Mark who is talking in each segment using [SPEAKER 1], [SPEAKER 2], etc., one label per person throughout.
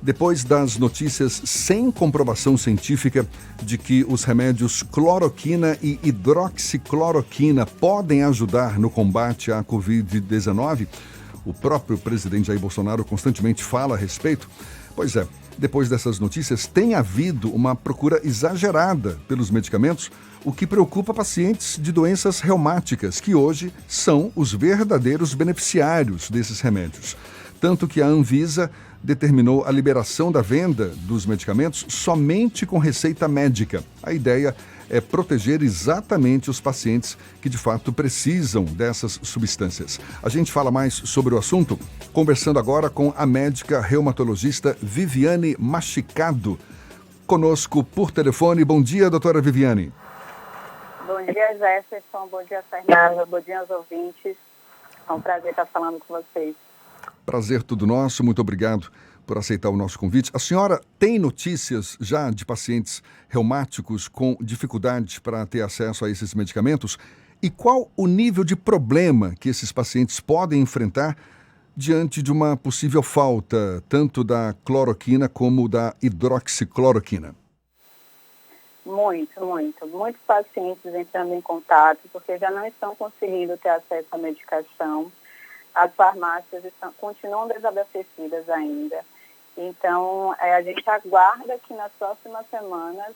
[SPEAKER 1] Depois das notícias sem comprovação científica de que os remédios cloroquina e hidroxicloroquina podem ajudar no combate à Covid-19, o próprio presidente Jair Bolsonaro constantemente fala a respeito. Pois é, depois dessas notícias, tem havido uma procura exagerada pelos medicamentos, o que preocupa pacientes de doenças reumáticas, que hoje são os verdadeiros beneficiários desses remédios. Tanto que a Anvisa determinou a liberação da venda dos medicamentos somente com receita médica. A ideia é proteger exatamente os pacientes que de fato precisam dessas substâncias. A gente fala mais sobre o assunto conversando agora com a médica reumatologista Viviane Machicado, conosco por telefone. Bom dia, doutora Viviane.
[SPEAKER 2] Bom dia, Jefferson. Bom dia, Fernanda. Bom dia aos ouvintes. É um prazer estar falando com vocês.
[SPEAKER 1] Prazer todo nosso. Muito obrigado por aceitar o nosso convite. A senhora tem notícias já de pacientes reumáticos com dificuldade para ter acesso a esses medicamentos? E qual o nível de problema que esses pacientes podem enfrentar diante de uma possível falta tanto da cloroquina como da hidroxicloroquina?
[SPEAKER 2] Muitos pacientes entrando em contato porque já não estão conseguindo ter acesso à medicação. As farmácias continuam desabastecidas ainda. Então, a gente aguarda que nas próximas semanas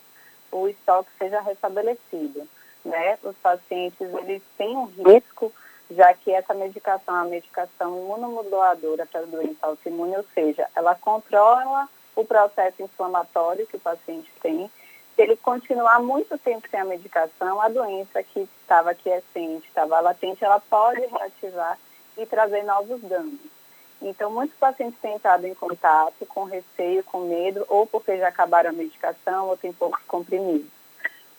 [SPEAKER 2] o estoque seja restabelecido, né? Os pacientes, eles têm um risco, já que essa medicação é uma medicação imunomoduladora para a doença autoimune, ou seja, ela controla o processo inflamatório que o paciente tem. Se ele continuar muito tempo sem a medicação, a doença que estava quiescente, estava latente, ela pode reativar e trazer novos danos. Então, muitos pacientes têm entrado em contato com receio, com medo, ou porque já acabaram a medicação, ou tem poucos comprimidos.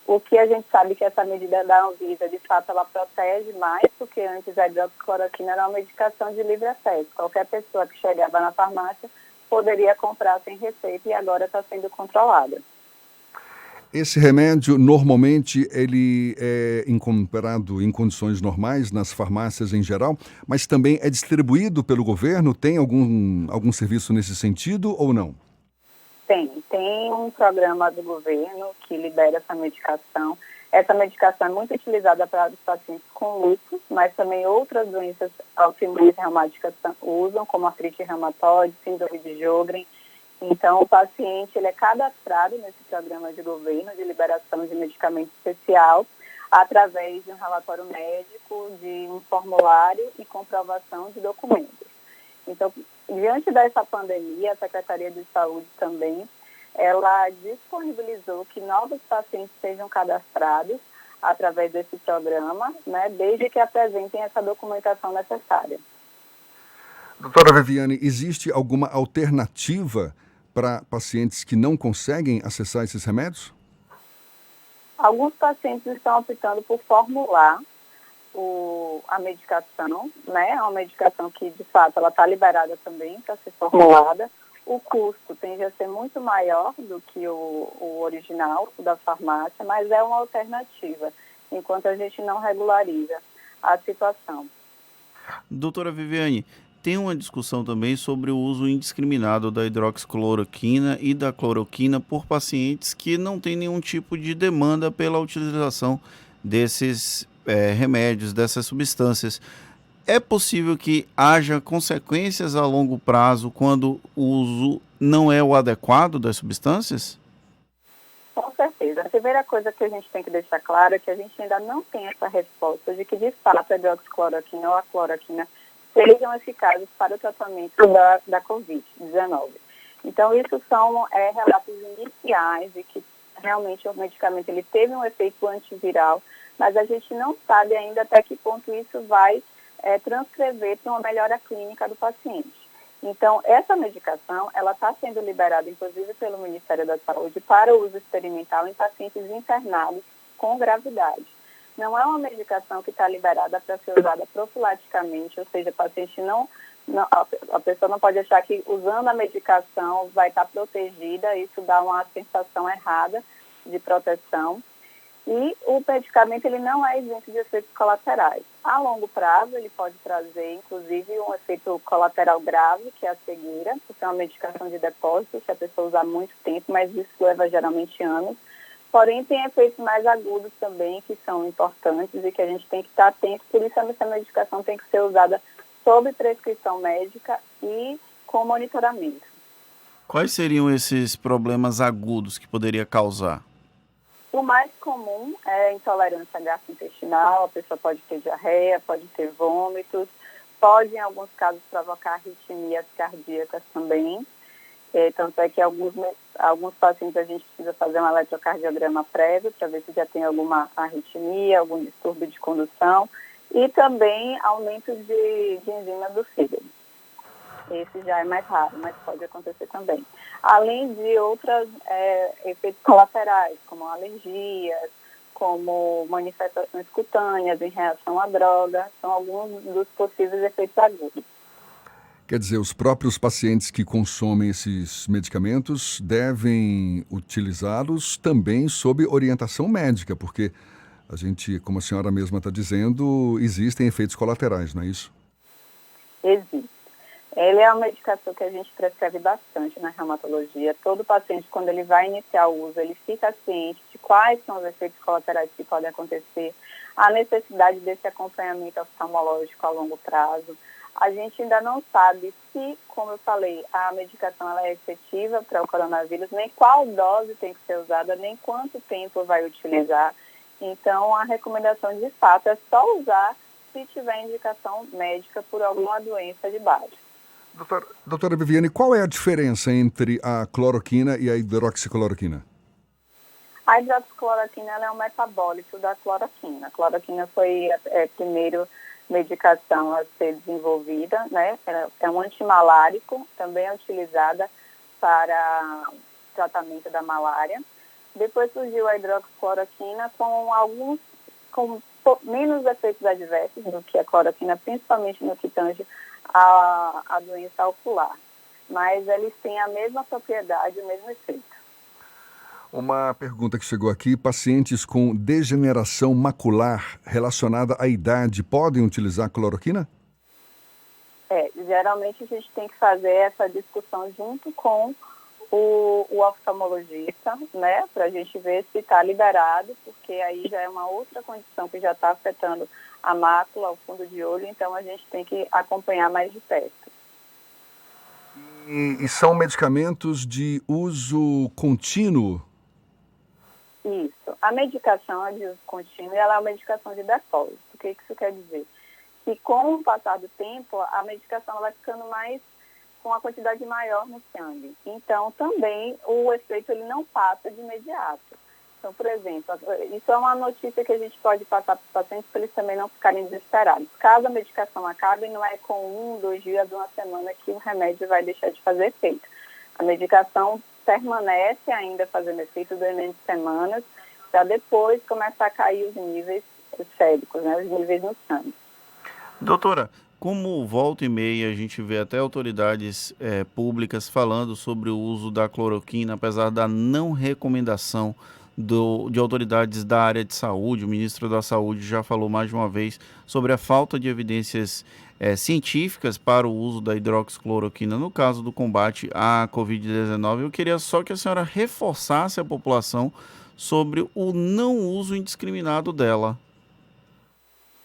[SPEAKER 2] O que a gente sabe que essa medida da Anvisa, de fato, ela protege mais, porque antes a hidroxicloroquina era uma medicação de livre acesso. Qualquer pessoa que chegava na farmácia poderia comprar sem receita e agora está sendo controlada.
[SPEAKER 1] Esse remédio, normalmente, ele é encontrado em condições normais nas farmácias em geral, mas também é distribuído pelo governo? Tem algum serviço nesse sentido ou não?
[SPEAKER 2] Tem um programa do governo que libera essa medicação. Essa medicação é muito utilizada para os pacientes com lúpus, mas também outras doenças autoimunes reumáticas usam, como artrite reumatoide, síndrome de Sjögren. Então, o paciente ele é cadastrado nesse programa de governo de liberação de medicamento especial através de um relatório médico, de um formulário e comprovação de documentos. Então, diante dessa pandemia, a Secretaria de Saúde também, ela disponibilizou que novos pacientes sejam cadastrados através desse programa, né, desde que apresentem essa documentação necessária.
[SPEAKER 1] Doutora Viviane, existe alguma alternativa para pacientes que não conseguem acessar esses remédios?
[SPEAKER 2] Alguns pacientes estão optando por formular a medicação, né? É uma medicação que, de fato, ela está liberada também para ser formulada. O custo tende a ser muito maior do que o original, o da farmácia, mas é uma alternativa, enquanto a gente não regulariza a situação.
[SPEAKER 3] Doutora Viviane, tem uma discussão também sobre o uso indiscriminado da hidroxicloroquina e da cloroquina por pacientes que não têm nenhum tipo de demanda pela utilização desses remédios, dessas substâncias. É possível que haja consequências a longo prazo quando o uso não é o adequado das substâncias?
[SPEAKER 2] Com certeza. A primeira coisa que a gente tem que deixar claro é que a gente ainda não tem essa resposta de que, de fato, a hidroxicloroquina ou a cloroquina sejam eficazes para o tratamento da Covid-19. Então, isso são relatos iniciais de que realmente o medicamento ele teve um efeito antiviral, mas a gente não sabe ainda até que ponto isso vai transcrever para uma melhora clínica do paciente. Então, essa medicação, ela está sendo liberada, inclusive, pelo Ministério da Saúde para o uso experimental em pacientes internados com gravidade. Não é uma medicação que está liberada para ser usada profilaticamente, ou seja, a pessoa não pode achar que usando a medicação vai estar protegida, isso dá uma sensação errada de proteção. E o medicamento ele não é isento de efeitos colaterais. A longo prazo, ele pode trazer, inclusive, um efeito colateral grave, que é a cegueira, porque é uma medicação de depósito, se a pessoa usar muito tempo, mas isso leva geralmente anos. Porém, tem efeitos mais agudos também, que são importantes e que a gente tem que estar atento. Por isso, essa medicação tem que ser usada sob prescrição médica e com monitoramento.
[SPEAKER 3] Quais seriam esses problemas agudos que poderia causar?
[SPEAKER 2] O mais comum é a intolerância gastrointestinal, a pessoa pode ter diarreia, pode ter vômitos, pode, em alguns casos, provocar arritmias cardíacas também. Tanto é que alguns pacientes a gente precisa fazer um eletrocardiograma prévio para ver se já tem alguma arritmia, algum distúrbio de condução e também aumento de enzima do fígado. Esse já é mais raro, mas pode acontecer também. Além de outros efeitos colaterais, como alergias, como manifestações cutâneas em reação à droga, são alguns dos possíveis efeitos agudos.
[SPEAKER 1] Quer dizer, os próprios pacientes que consomem esses medicamentos devem utilizá-los também sob orientação médica, porque a gente, como a senhora mesma está dizendo, existem efeitos colaterais, não é isso?
[SPEAKER 2] Existe. Ele é uma medicação que a gente prescreve bastante na reumatologia. Todo paciente, quando ele vai iniciar o uso, ele fica ciente de quais são os efeitos colaterais que podem acontecer, a necessidade desse acompanhamento oftalmológico a longo prazo. A gente ainda não sabe se, como eu falei, a medicação ela é efetiva para o coronavírus, nem qual dose tem que ser usada, nem quanto tempo vai utilizar. Então, a recomendação de fato é só usar se tiver indicação médica por alguma doença de base.
[SPEAKER 1] Doutora Viviane, qual é a diferença entre a cloroquina e a hidroxicloroquina?
[SPEAKER 2] A hidroxicloroquina ela é um metabólito da cloroquina. A cloroquina foi a primeira medicação a ser desenvolvida, né? É um antimalárico, também é utilizada para tratamento da malária. Depois surgiu a hidroxicloroquina com menos efeitos adversos do que a cloroquina, principalmente no que tange a doença ocular. Mas eles têm a mesma propriedade, o mesmo efeito.
[SPEAKER 1] Uma pergunta que chegou aqui: pacientes com degeneração macular relacionada à idade podem utilizar cloroquina?
[SPEAKER 2] Geralmente a gente tem que fazer essa discussão junto com o oftalmologista, né, para a gente ver se está liberado, porque aí já é uma outra condição que já está afetando a mácula, o fundo de olho, então a gente tem que acompanhar mais de perto.
[SPEAKER 1] E são medicamentos de uso contínuo?
[SPEAKER 2] Isso. A medicação de uso contínuo, ela é uma medicação de depósito. O que isso quer dizer? Que com o passar do tempo, a medicação vai ficando com uma quantidade maior no sangue. Então, também, o efeito ele não passa de imediato. Então, por exemplo, isso é uma notícia que a gente pode passar para os pacientes para eles também não ficarem desesperados. Caso a medicação acabe, não é com 1, 2 dias, 1 semana que o remédio vai deixar de fazer efeito. A medicação permanece ainda fazendo efeito durante semanas, para depois começar a cair os níveis séricos, né, os níveis no sangue.
[SPEAKER 3] Doutora, como volta e meia a gente vê até autoridades públicas falando sobre o uso da cloroquina, apesar da não recomendação de autoridades da área de saúde, o ministro da Saúde já falou mais de uma vez sobre a falta de evidências científicas para o uso da hidroxicloroquina no caso do combate à Covid-19. Eu queria só que a senhora reforçasse a população sobre o não uso indiscriminado dela.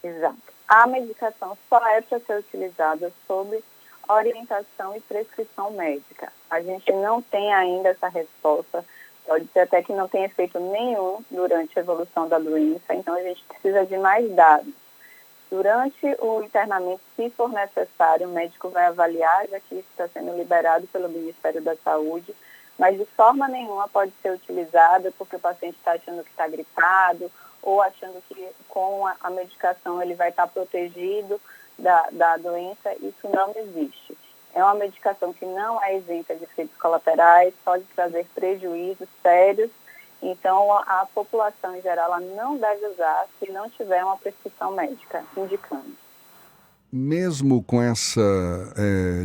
[SPEAKER 2] Exato. A medicação só é para ser utilizada sob orientação e prescrição médica. A gente não tem ainda essa resposta, pode ser até que não tenha efeito nenhum durante a evolução da doença, então a gente precisa de mais dados. Durante o internamento, se for necessário, o médico vai avaliar, já que isso está sendo liberado pelo Ministério da Saúde, mas de forma nenhuma pode ser utilizada porque o paciente está achando que está gripado ou achando que com a medicação ele vai estar protegido da doença. Isso não existe. É uma medicação que não é isenta de efeitos colaterais, pode trazer prejuízos sérios. Então, a população em geral ela não deve usar se não tiver uma prescrição médica indicando.
[SPEAKER 1] Mesmo com essa,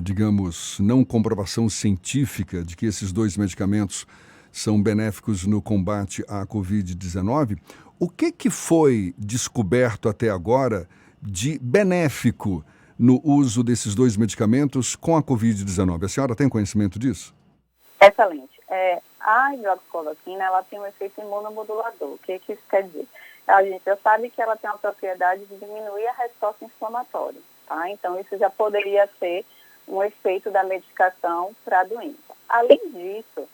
[SPEAKER 1] digamos, não comprovação científica de que esses dois medicamentos são benéficos no combate à Covid-19. O que foi descoberto até agora de benéfico no uso desses dois medicamentos com a Covid-19? A senhora tem conhecimento disso?
[SPEAKER 2] Excelente. A hidroxicloroquina, ela tem um efeito imunomodulador. O que isso quer dizer? A gente já sabe que ela tem a propriedade de diminuir a resposta inflamatória, tá? Então, isso já poderia ser um efeito da medicação para a doença. Além disso,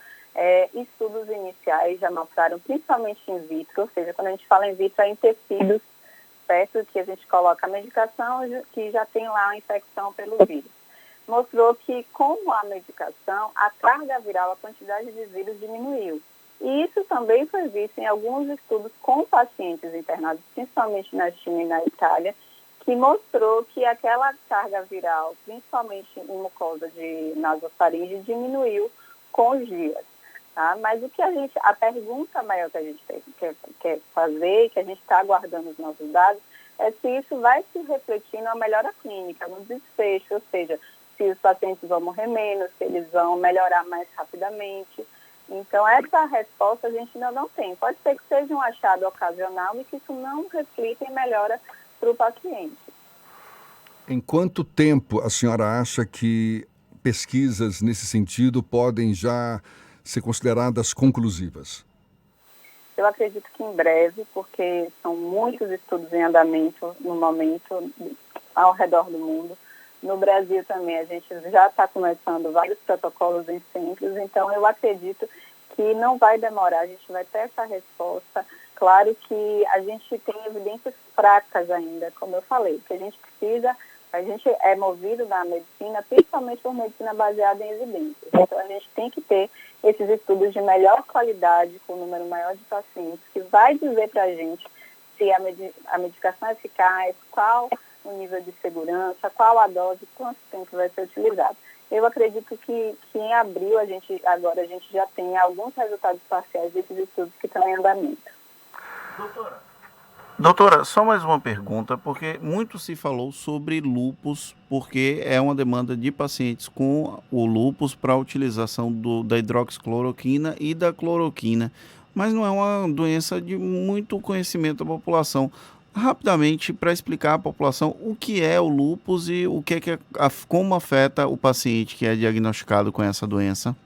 [SPEAKER 2] estudos iniciais já mostraram, principalmente in vitro, ou seja, quando a gente fala in vitro, é em tecidos, certo? Que a gente coloca a medicação que já tem lá a infecção pelo vírus. Mostrou que com a medicação, a carga viral, a quantidade de vírus diminuiu. E isso também foi visto em alguns estudos com pacientes internados, principalmente na China e na Itália, que mostrou que aquela carga viral, principalmente em mucosa de nasofaringe, diminuiu com os dias. Tá? Mas a pergunta maior que a gente quer fazer, que a gente está aguardando os nossos dados, é se isso vai se refletir na melhora clínica, no desfecho, ou seja, se os pacientes vão morrer menos, se eles vão melhorar mais rapidamente. Então, essa resposta a gente ainda não tem. Pode ser que seja um achado ocasional e que isso não reflita em melhora para o paciente.
[SPEAKER 1] Em quanto tempo a senhora acha que pesquisas nesse sentido podem já ser consideradas conclusivas?
[SPEAKER 2] Eu acredito que em breve, porque são muitos estudos em andamento no momento ao redor do mundo. No Brasil também a gente já está começando vários protocolos em centros, então eu acredito que não vai demorar, a gente vai ter essa resposta. Claro que a gente tem evidências fracas ainda, como eu falei, que a gente é movido na medicina, principalmente por medicina baseada em evidências. Então a gente tem que ter esses estudos de melhor qualidade, com um número maior de pacientes, que vai dizer para a gente se a medicação é eficaz, qual o nível de segurança, qual a dose, quanto tempo vai ser utilizado. Eu acredito que em abril a gente já tem alguns resultados parciais desses estudos que estão em andamento.
[SPEAKER 3] Doutora, só mais uma pergunta, porque muito se falou sobre lúpus, porque é uma demanda de pacientes com o lúpus para a utilização da hidroxicloroquina e da cloroquina, mas não é uma doença de muito conhecimento da população. Rapidamente, para explicar à população o que é o lúpus e como afeta o paciente que é diagnosticado com essa doença.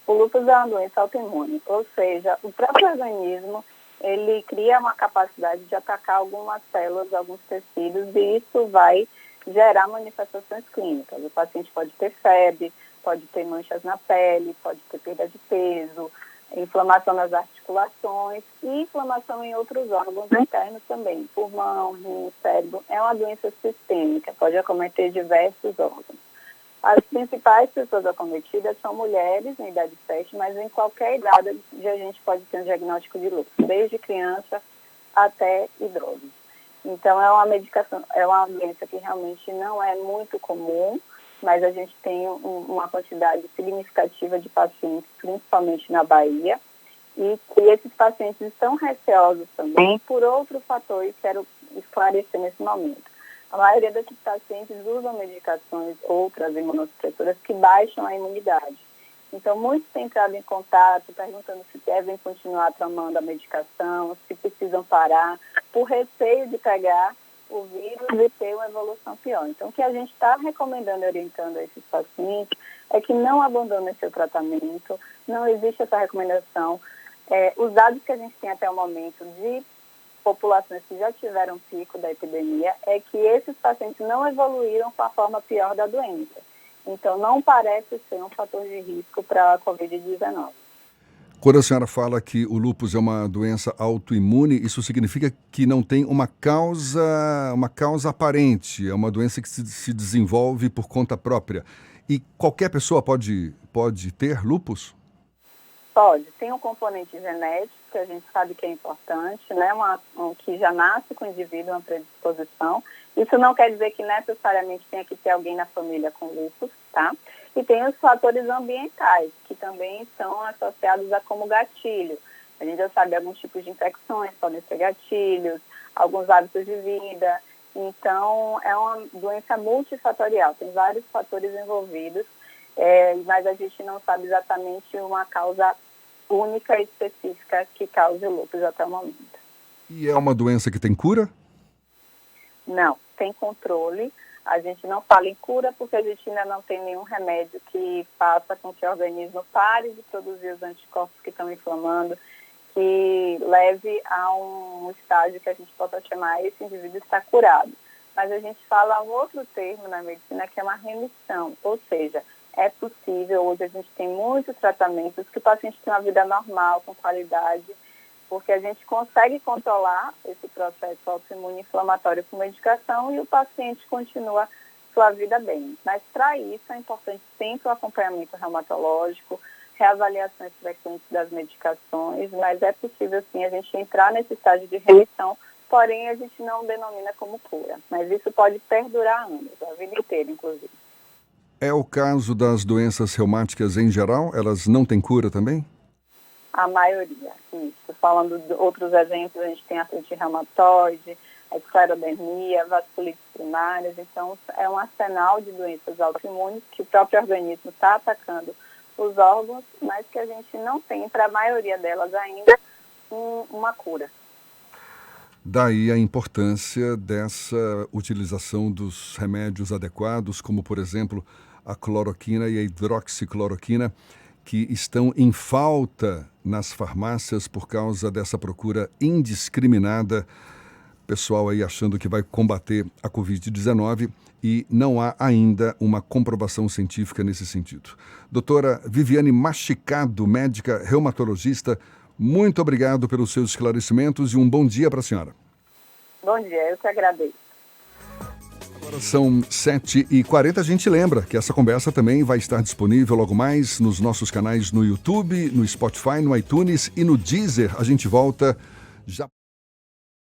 [SPEAKER 2] O lúpus é uma doença autoimune, ou seja, o próprio organismo ele cria uma capacidade de atacar algumas células, alguns tecidos, e isso vai gerar manifestações clínicas. O paciente pode ter febre, pode ter manchas na pele, pode ter perda de peso, inflamação nas articulações e inflamação em outros órgãos internos também, pulmão, rim, cérebro. É uma doença sistêmica, pode acometer diversos órgãos. As principais pessoas acometidas são mulheres em idade fértil, mas em qualquer idade a gente pode ter um diagnóstico de lúpus, desde criança até idosos. Então é uma doença que realmente não é muito comum, mas a gente tem uma quantidade significativa de pacientes, principalmente na Bahia, e que esses pacientes estão receosos também por outro fator, e quero esclarecer nesse momento. A maioria desses pacientes usam medicações, outras imunossupressoras, que baixam a imunidade. Então, muitos têm entrado em contato, perguntando se devem continuar tomando a medicação, se precisam parar, por receio de pegar o vírus e ter uma evolução pior. Então, o que a gente está recomendando e orientando a esses pacientes é que não abandonem seu tratamento, não existe essa recomendação. Os dados que a gente tem até o momento de populações que já tiveram pico da epidemia é que esses pacientes não evoluíram com a forma pior da doença. Então, não parece ser um fator de risco para a Covid-19.
[SPEAKER 1] Quando a senhora fala que o lúpus é uma doença autoimune, isso significa que não tem uma causa aparente, é uma doença que se desenvolve por conta própria. E qualquer pessoa pode ter lúpus?
[SPEAKER 2] Pode. Tem um componente genético, que a gente sabe que é importante, né? Que já nasce com o indivíduo, uma predisposição. Isso não quer dizer que necessariamente tenha que ter alguém na família com lúpus, tá? E tem os fatores ambientais, que também são associados a como gatilho. A gente já sabe alguns tipos de infecções podem ser gatilhos, alguns hábitos de vida. Então, é uma doença multifatorial, tem vários fatores envolvidos. mas a gente não sabe exatamente uma causa única e específica que cause o lúpus até o momento.
[SPEAKER 1] E é uma doença que tem cura?
[SPEAKER 2] Não, tem controle. A gente não fala em cura porque a gente ainda não tem nenhum remédio que faça com que o organismo pare de produzir os anticorpos que estão inflamando, que leve a um estágio que a gente possa chamar esse indivíduo está curado. Mas a gente fala um outro termo na medicina que é uma remissão, ou seja, é possível, hoje a gente tem muitos tratamentos que o paciente tem uma vida normal, com qualidade, porque a gente consegue controlar esse processo autoimune inflamatório com medicação e o paciente continua sua vida bem. Mas para isso é importante sempre o acompanhamento reumatológico, reavaliações frequentes das medicações, mas é possível sim a gente entrar nesse estágio de remissão, porém a gente não denomina como cura. Mas isso pode perdurar anos, a vida inteira inclusive.
[SPEAKER 1] É o caso das doenças reumáticas em geral? Elas não têm cura também?
[SPEAKER 2] A maioria, isso. Falando de outros exemplos, a gente tem a artrite reumatoide, a esclerodermia, vasculites primárias. Então, é um arsenal de doenças autoimunes que o próprio organismo está atacando os órgãos, mas que a gente não tem, para a maioria delas ainda, uma cura.
[SPEAKER 1] Daí a importância dessa utilização dos remédios adequados, como, por exemplo, a cloroquina e a hidroxicloroquina, que estão em falta nas farmácias por causa dessa procura indiscriminada. Pessoal aí achando que vai combater a Covid-19 e não há ainda uma comprovação científica nesse sentido. Doutora Viviane Machicado, médica reumatologista, muito obrigado pelos seus esclarecimentos e um bom dia para a senhora.
[SPEAKER 2] Bom dia, eu que agradeço.
[SPEAKER 1] Agora são 7h40. A gente lembra que essa conversa também vai estar disponível logo mais nos nossos canais no YouTube, no Spotify, no iTunes e no Deezer. A gente volta já.